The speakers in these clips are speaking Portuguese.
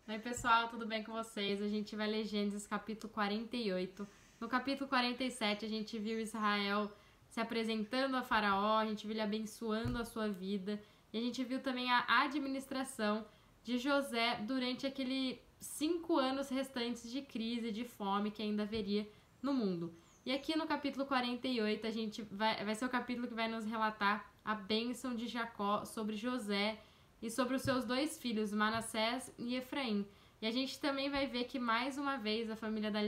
Oi pessoal, tudo bem com vocês? A gente vai ler Gênesis capítulo 48. No capítulo 47 a gente viu Israel se apresentando a Faraó, a gente viu ele abençoando a sua vida e a gente viu também a administração de José durante aqueles 5 anos restantes de crise, de fome que ainda haveria no mundo. E aqui no capítulo 48 a gente vai ser o capítulo que vai nos relatar a bênção de Jacó sobre José e sobre os seus dois filhos, Manassés e Efraim. E a gente também vai ver que mais uma vez na família da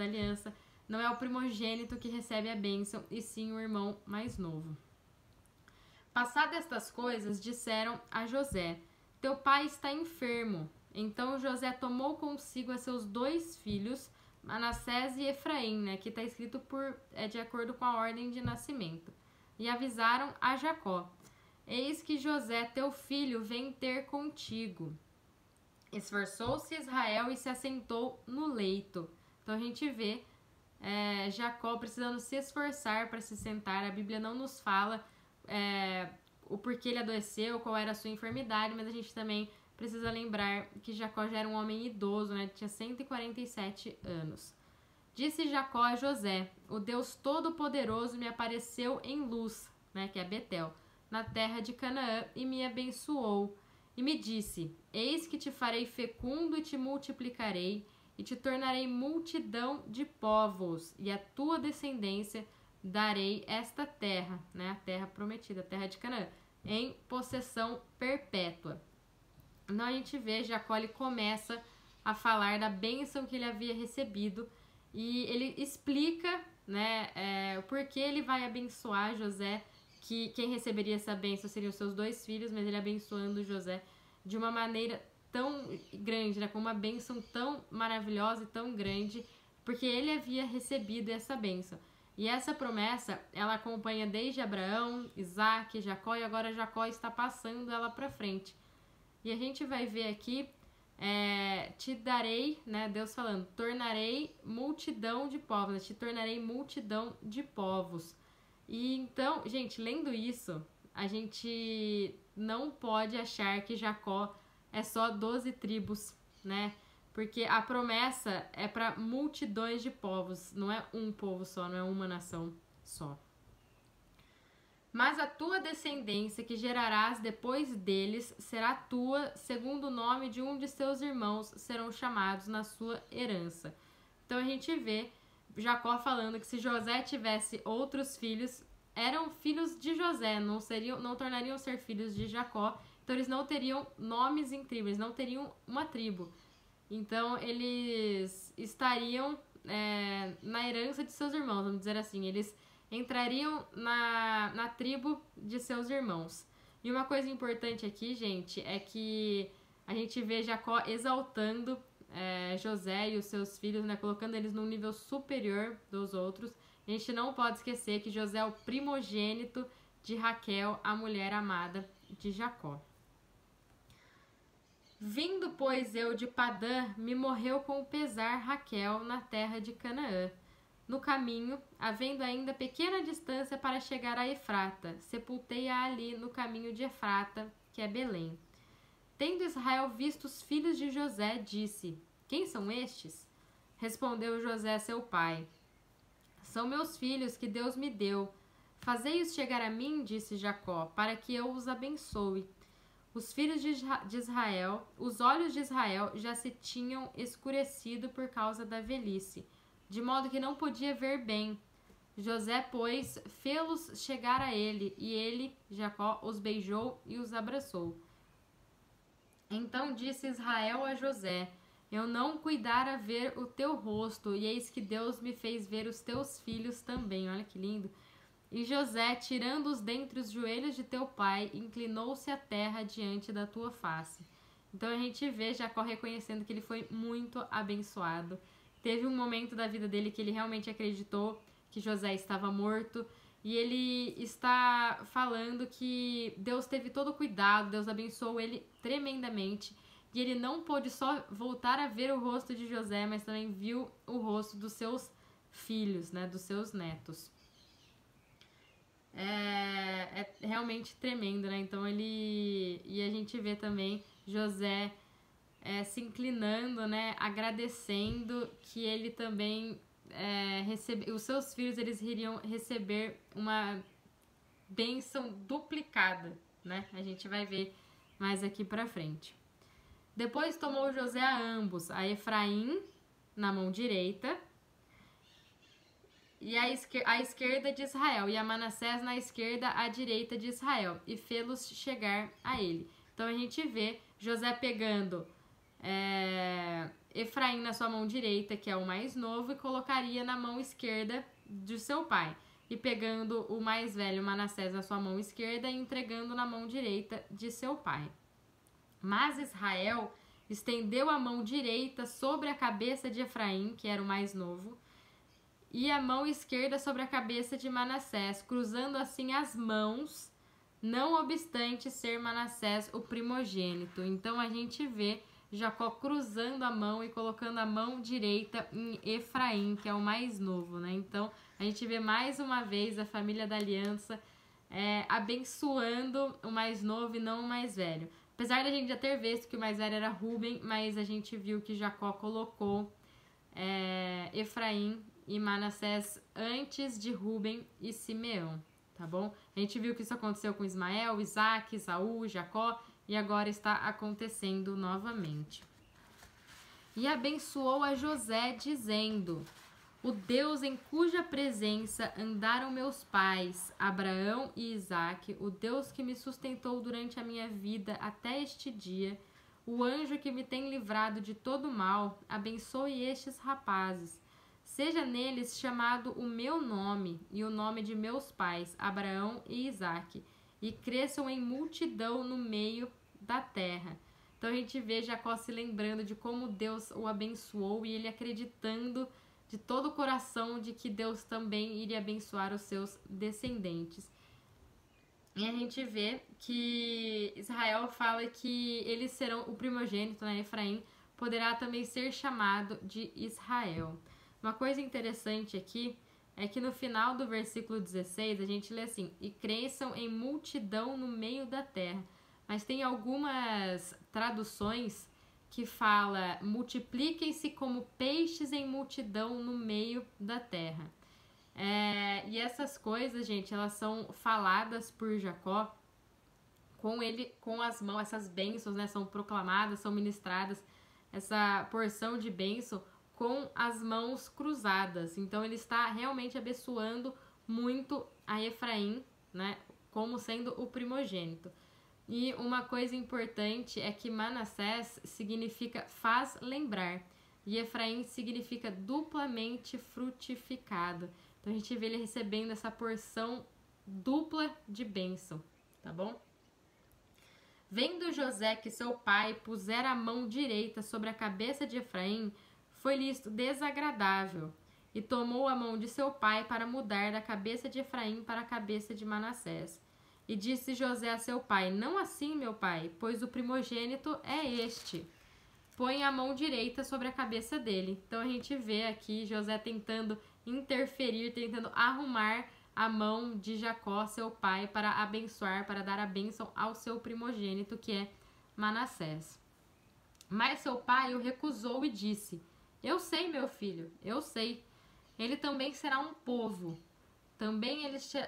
aliança não é o primogênito que recebe a bênção, e sim o irmão mais novo. Passadas estas coisas, disseram a José: teu pai está enfermo. Então José tomou consigo a seus dois filhos, Manassés e Efraim, né, que está escrito de acordo com a ordem de nascimento, e avisaram a Jacó: eis que José, teu filho, vem ter contigo. Esforçou-se Israel e se assentou no leito. Então a gente vê Jacó precisando se esforçar para se sentar. A Bíblia não nos fala o porquê ele adoeceu, qual era a sua enfermidade, mas a gente também precisa lembrar que Jacó já era um homem idoso, né? Tinha 147 anos. Disse Jacó a José: o Deus Todo-Poderoso me apareceu em Luz, né, que é Betel, na terra de Canaã, e me abençoou. E me disse: eis que te farei fecundo e te multiplicarei, e te tornarei multidão de povos, e a tua descendência darei esta terra, né, a terra prometida, a terra de Canaã, em possessão perpétua. Então a gente vê, Jacó ele começa a falar da bênção que ele havia recebido, e ele explica, né, o porquê ele vai abençoar José, que quem receberia essa bênção seriam seus dois filhos, mas ele abençoando José de uma maneira tão grande, né, com uma bênção tão maravilhosa e tão grande, porque ele havia recebido essa bênção. E essa promessa, ela acompanha desde Abraão, Isaac, Jacó, e agora Jacó está passando ela para frente. E a gente vai ver aqui, te darei, né, Deus falando, tornarei multidão de povos, né, te tornarei multidão de povos. E então, gente, lendo isso, a gente não pode achar que Jacó é só 12 tribos, né? Porque a promessa é para multidões de povos, não é um povo só, não é uma nação só. Mas a tua descendência que gerarás depois deles será tua, segundo o nome de um de seus irmãos serão chamados na sua herança. Então a gente vê Jacó falando que se José tivesse outros filhos, eram filhos de José, não tornariam ser filhos de Jacó, então eles não teriam nomes em tribo, eles não teriam uma tribo. Então eles estariam na herança de seus irmãos, vamos dizer assim, eles entrariam na tribo de seus irmãos. E uma coisa importante aqui, gente, é que a gente vê Jacó exaltando José e os seus filhos, né, colocando eles num nível superior dos outros. A gente não pode esquecer que José é o primogênito de Raquel, a mulher amada de Jacó. Vindo, pois, eu de Padã, me morreu com pesar Raquel na terra de Canaã. No caminho, havendo ainda pequena distância para chegar a Efrata, sepultei-a ali no caminho de Efrata, que é Belém. Tendo Israel visto os filhos de José, disse: quem são estes? Respondeu José seu pai: são meus filhos que Deus me deu. Fazei-os chegar a mim, disse Jacó, para que eu os abençoe. Os filhos de Israel, os olhos de Israel já se tinham escurecido por causa da velhice, de modo que não podia ver bem. José, pois, fê-los chegar a ele, e ele, Jacó, os beijou e os abraçou. Então disse Israel a José: eu não cuidara ver o teu rosto, e eis que Deus me fez ver os teus filhos também. Olha que lindo. E José, tirando-os dentre os joelhos de teu pai, inclinou-se à terra diante da tua face. Então a gente vê Jacó reconhecendo que ele foi muito abençoado. Teve um momento da vida dele que ele realmente acreditou que José estava morto. E ele está falando que Deus teve todo o cuidado, Deus abençoou ele tremendamente. E ele não pôde só voltar a ver o rosto de José, mas também viu o rosto dos seus filhos, né, dos seus netos. É realmente tremendo, né? Então ele... E a gente vê também José se inclinando, né, agradecendo que ele também os seus filhos eles iriam receber uma bênção duplicada, né? A gente vai ver mais aqui pra frente. Depois tomou José a ambos, a Efraim na mão direita e à esquerda de Israel, e a Manassés na esquerda à direita de Israel, e fê-los chegar a ele. Então a gente vê José pegando Efraim na sua mão direita, que é o mais novo, e colocaria na mão esquerda de seu pai. E pegando o mais velho, Manassés, na sua mão esquerda e entregando na mão direita de seu pai. Mas Israel estendeu a mão direita sobre a cabeça de Efraim, que era o mais novo, e a mão esquerda sobre a cabeça de Manassés, cruzando assim as mãos, não obstante ser Manassés o primogênito. Então a gente vê Jacó cruzando a mão e colocando a mão direita em Efraim, que é o mais novo, né? Então a gente vê mais uma vez a família da aliança abençoando o mais novo e não o mais velho. Apesar da gente já ter visto que o mais velho era Ruben, mas a gente viu que Jacó colocou Efraim e Manassés antes de Ruben e Simeão, tá bom? A gente viu que isso aconteceu com Ismael, Isaac, Esaú, Jacó, e agora está acontecendo novamente. E abençoou a José, dizendo: o Deus em cuja presença andaram meus pais, Abraão e Isaque, o Deus que me sustentou durante a minha vida até este dia, o anjo que me tem livrado de todo mal, abençoe estes rapazes. Seja neles chamado o meu nome e o nome de meus pais, Abraão e Isaque, e cresçam em multidão no meio da terra. Então a gente vê Jacó se lembrando de como Deus o abençoou e ele acreditando de todo o coração de que Deus também iria abençoar os seus descendentes. E a gente vê que Israel fala que eles serão o primogênito, né? Efraim poderá também ser chamado de Israel. Uma coisa interessante aqui é que no final do versículo 16 a gente lê assim: e cresçam em multidão no meio da terra. Mas tem algumas traduções que fala: multipliquem-se como peixes em multidão no meio da terra. E essas coisas, gente, elas são faladas por Jacó com as mãos, essas bênçãos, né, são proclamadas, são ministradas, essa porção de bênção com as mãos cruzadas. Então ele está realmente abençoando muito a Efraim, né, como sendo o primogênito. E uma coisa importante é que Manassés significa faz lembrar e Efraim significa duplamente frutificado. Então a gente vê ele recebendo essa porção dupla de bênção, tá bom? Vendo José que seu pai pusera a mão direita sobre a cabeça de Efraim, foi-lhe isto desagradável, e tomou a mão de seu pai para mudar da cabeça de Efraim para a cabeça de Manassés. E disse José a seu pai: não assim, meu pai, pois o primogênito é este. Põe a mão direita sobre a cabeça dele. Então a gente vê aqui José tentando interferir, tentando arrumar a mão de Jacó, seu pai, para abençoar, para dar a bênção ao seu primogênito, que é Manassés. Mas seu pai o recusou e disse: eu sei, meu filho, eu sei. Ele também será um povo. Também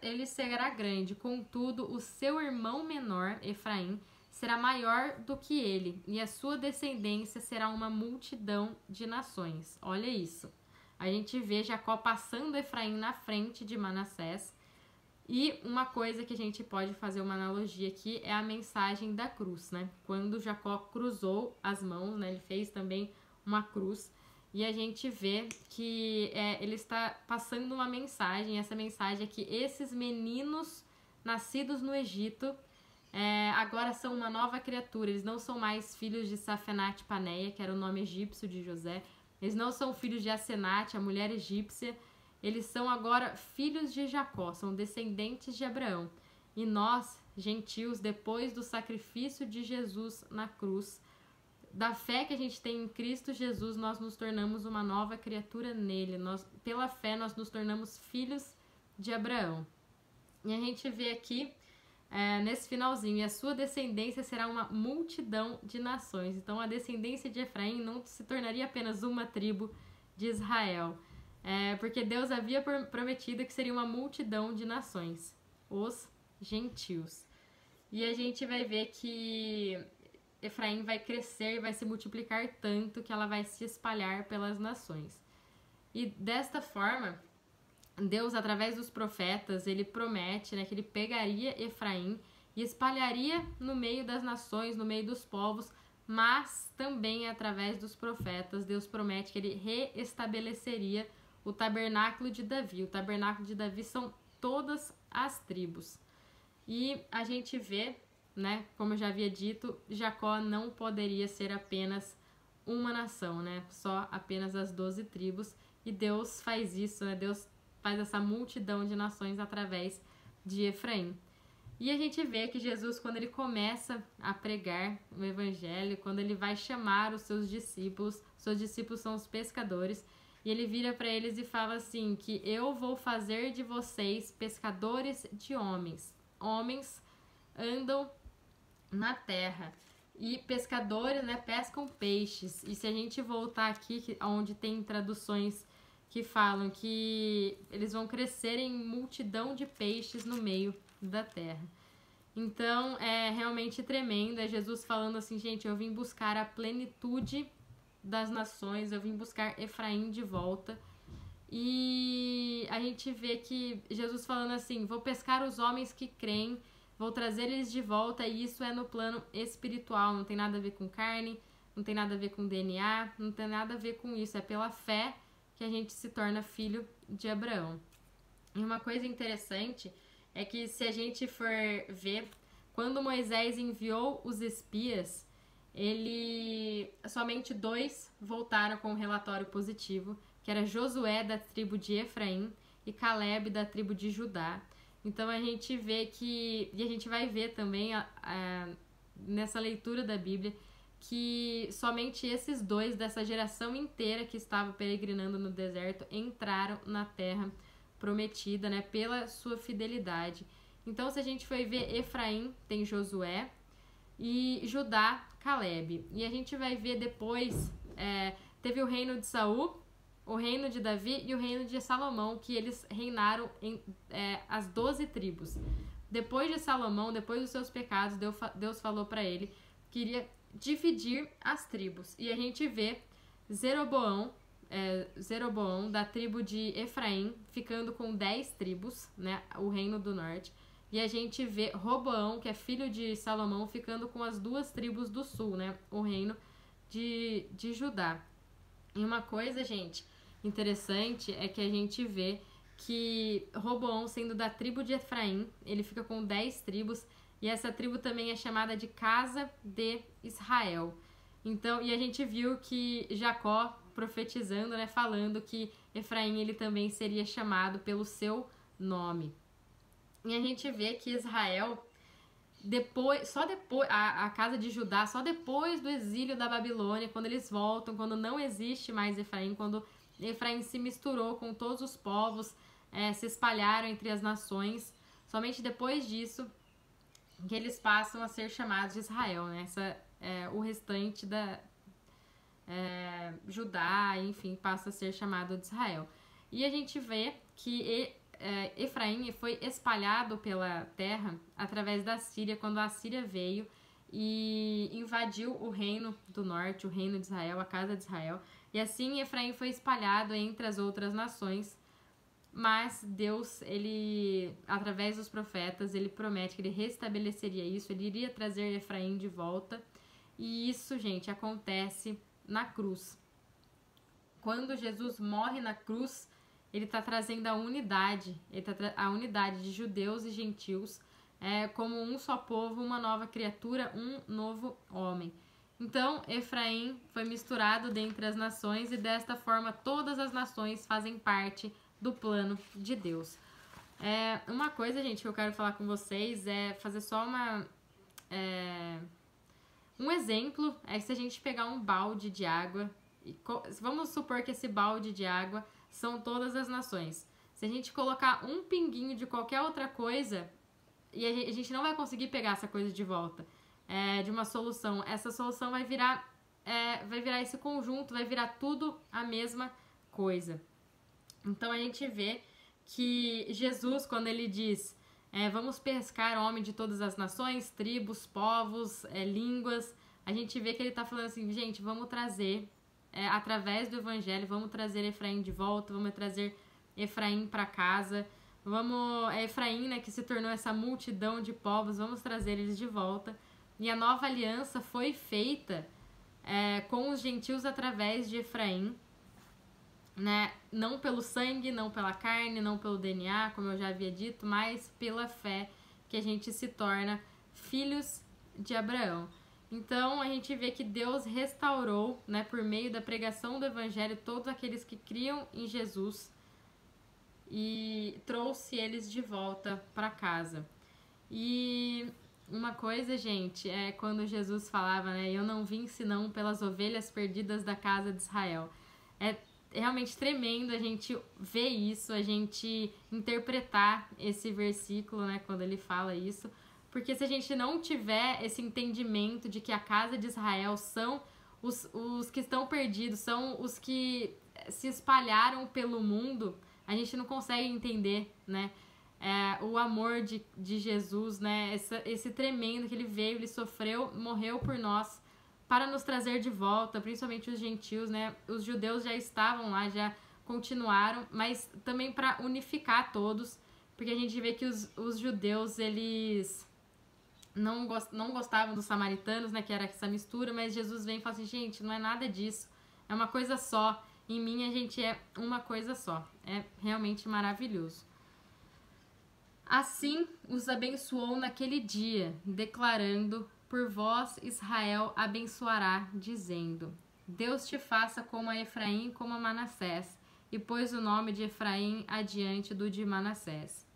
ele será grande. Contudo, o seu irmão menor, Efraim, será maior do que ele, e a sua descendência será uma multidão de nações. Olha isso. A gente vê Jacó passando Efraim na frente de Manassés. E uma coisa que a gente pode fazer uma analogia aqui é a mensagem da cruz, né? Quando Jacó cruzou as mãos, né? Ele fez também uma cruz. E a gente vê que ele está passando uma mensagem. Essa mensagem é que esses meninos nascidos no Egito agora são uma nova criatura. Eles não são mais filhos de Safenate Paneia, que era o nome egípcio de José. Eles não são filhos de Asenate, a mulher egípcia. Eles são agora filhos de Jacó, são descendentes de Abraão. E nós, gentios, depois do sacrifício de Jesus na cruz, da fé que a gente tem em Cristo Jesus, nós nos tornamos uma nova criatura nele. Pela fé, nós nos tornamos filhos de Abraão. E a gente vê aqui nesse finalzinho, e a sua descendência será uma multidão de nações. Então a descendência de Efraim não se tornaria apenas uma tribo de Israel, porque Deus havia prometido que seria uma multidão de nações, os gentios. E a gente vai ver que Efraim vai crescer, vai se multiplicar tanto que ela vai se espalhar pelas nações. E desta forma, Deus, através dos profetas, ele promete, né, que ele pegaria Efraim e espalharia no meio das nações, no meio dos povos, mas também através dos profetas, Deus promete que ele reestabeleceria o tabernáculo de Davi. O tabernáculo de Davi são todas as tribos. E a gente vê, né, como eu já havia dito, Jacó não poderia ser apenas uma nação, né, só apenas as 12 tribos. E Deus faz isso, né, Deus faz essa multidão de nações através de Efraim. E a gente vê que Jesus, quando ele começa a pregar o evangelho, quando ele vai chamar os seus discípulos são os pescadores, e ele vira para eles e fala assim, que eu vou fazer de vocês pescadores de homens. Homens andam na terra. E pescadores, né, pescam peixes. E se a gente voltar aqui, onde tem traduções que falam que eles vão crescer em multidão de peixes no meio da terra. Então, é realmente tremendo. É Jesus falando assim, gente, eu vim buscar a plenitude das nações, eu vim buscar Efraim de volta. E a gente vê que Jesus falando assim, vou pescar os homens que creem, vou trazer eles de volta, e isso é no plano espiritual, não tem nada a ver com carne, não tem nada a ver com DNA, não tem nada a ver com isso, é pela fé que a gente se torna filho de Abraão. E uma coisa interessante é que se a gente for ver, quando Moisés enviou os espias, somente 2 voltaram com um relatório positivo, que era Josué da tribo de Efraim e Caleb da tribo de Judá. Então a gente vê que, e a gente vai ver também nessa leitura da Bíblia, que somente esses 2 dessa geração inteira que estava peregrinando no deserto entraram na terra prometida, né, pela sua fidelidade. Então, se a gente for ver, Efraim tem Josué e Judá, Caleb. E a gente vai ver depois, teve o reino de Saul, o reino de Davi e o reino de Salomão, que eles reinaram em as 12 tribos. Depois de Salomão, depois dos seus pecados, Deus falou para ele que iria dividir as tribos. E a gente vê Jeroboão da tribo de Efraim ficando com 10 tribos, né, o reino do norte. E a gente vê Roboão, que é filho de Salomão, ficando com as 2 tribos do sul, né, o reino de Judá. E uma coisa, gente, interessante é que a gente vê que Roboão, sendo da tribo de Efraim, ele fica com 10 tribos, e essa tribo também é chamada de Casa de Israel. Então, e a gente viu que Jacó profetizando, né, falando que Efraim ele também seria chamado pelo seu nome. E a gente vê que Israel, a casa de Judá, só depois do exílio da Babilônia, quando eles voltam, quando não existe mais Efraim, quando Efraim se misturou com todos os povos, se espalharam entre as nações, somente depois disso que eles passam a ser chamados de Israel, né? O restante da Judá, enfim, passa a ser chamado de Israel. E a gente vê que Efraim foi espalhado pela terra através da Síria, quando a Síria veio e invadiu o reino do norte, o reino de Israel, a casa de Israel. E assim Efraim foi espalhado entre as outras nações, mas Deus, ele, através dos profetas, ele promete que ele restabeleceria isso, ele iria trazer Efraim de volta. E isso, gente, acontece na cruz. Quando Jesus morre na cruz, ele está trazendo a unidade, a unidade de judeus e gentios, como um só povo, uma nova criatura, um novo homem. Então, Efraim foi misturado dentre as nações, e desta forma todas as nações fazem parte do plano de Deus. Uma coisa, gente, que eu quero falar com vocês é fazer só um exemplo. Se a gente pegar um balde de água, vamos supor que esse balde de água são todas as nações. Se a gente colocar um pinguinho de qualquer outra coisa, e a gente não vai conseguir pegar essa coisa de volta, de uma solução. Essa solução vai virar esse conjunto, vai virar tudo a mesma coisa. Então a gente vê que Jesus, quando ele diz vamos pescar homem de todas as nações, tribos, povos, línguas, a gente vê que ele tá falando assim, gente, vamos trazer, através do evangelho, vamos trazer Efraim de volta, vamos trazer Efraim para casa, Efraim, né, que se tornou essa multidão de povos, vamos trazer eles de volta. E a nova aliança foi feita com os gentios através de Efraim, né? Não pelo sangue, não pela carne, não pelo DNA, como eu já havia dito, mas pela fé que a gente se torna filhos de Abraão. Então a gente vê que Deus restaurou, né, por meio da pregação do evangelho, todos aqueles que criam em Jesus e trouxe eles de volta para casa. E uma coisa, gente, é quando Jesus falava, né, eu não vim senão pelas ovelhas perdidas da casa de Israel. É realmente tremendo a gente ver isso, a gente interpretar esse versículo, né, quando ele fala isso, porque se a gente não tiver esse entendimento de que a casa de Israel são os que estão perdidos, são os que se espalharam pelo mundo, a gente não consegue entender, né, o amor de Jesus, né, esse tremendo que ele veio, ele sofreu, morreu por nós, para nos trazer de volta, principalmente os gentios, né? Os judeus já estavam lá, já continuaram, mas também para unificar todos, porque a gente vê que os judeus, eles não gostavam dos samaritanos, né? Que era essa mistura, mas Jesus vem e fala assim, gente, não é nada disso, é uma coisa só, em mim a gente é uma coisa só, é realmente maravilhoso. Assim os abençoou naquele dia, declarando, por vós Israel abençoará, dizendo, Deus te faça como a Efraim e como a Manassés, e pôs o nome de Efraim adiante do de Manassés.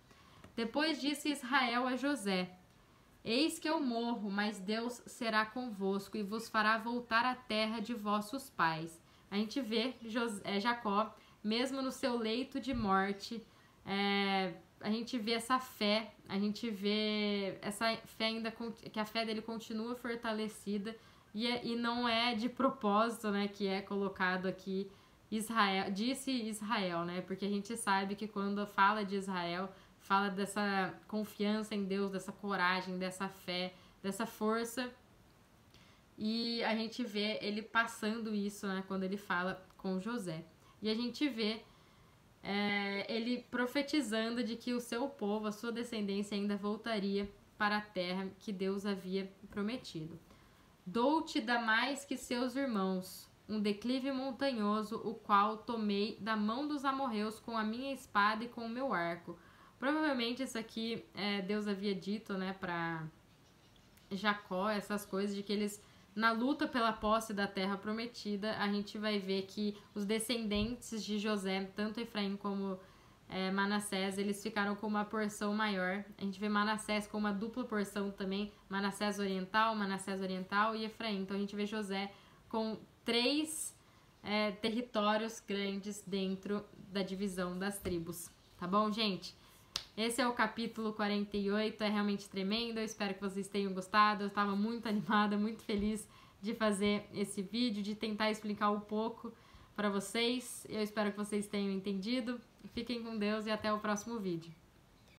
Depois disse Israel a José, eis que eu morro, mas Deus será convosco e vos fará voltar à terra de vossos pais. A gente vê Jacó, mesmo no seu leito de morte, a gente vê essa fé, a gente vê essa fé ainda, que a fé dele continua fortalecida e não é de propósito, né, que é colocado aqui Israel, disse Israel, né, porque a gente sabe que quando fala de Israel, fala dessa confiança em Deus, dessa coragem, dessa fé, dessa força, e a gente vê ele passando isso, né, quando ele fala com José. E a gente vê ele profetizando de que o seu povo, a sua descendência ainda voltaria para a terra que Deus havia prometido. Dou-te da mais que seus irmãos, um declive montanhoso, o qual tomei da mão dos amorreus com a minha espada e com o meu arco. Provavelmente isso aqui Deus havia dito, né, para Jacó, essas coisas de que eles, na luta pela posse da terra prometida, a gente vai ver que os descendentes de José, tanto Efraim como Manassés, eles ficaram com uma porção maior. A gente vê Manassés com uma dupla porção também, Manassés oriental e Efraim. Então a gente vê José com 3 territórios grandes dentro da divisão das tribos. Tá bom, gente? Esse é o capítulo 48, é realmente tremendo, eu espero que vocês tenham gostado, eu estava muito animada, muito feliz de fazer esse vídeo, de tentar explicar um pouco para vocês, eu espero que vocês tenham entendido, fiquem com Deus e até o próximo vídeo.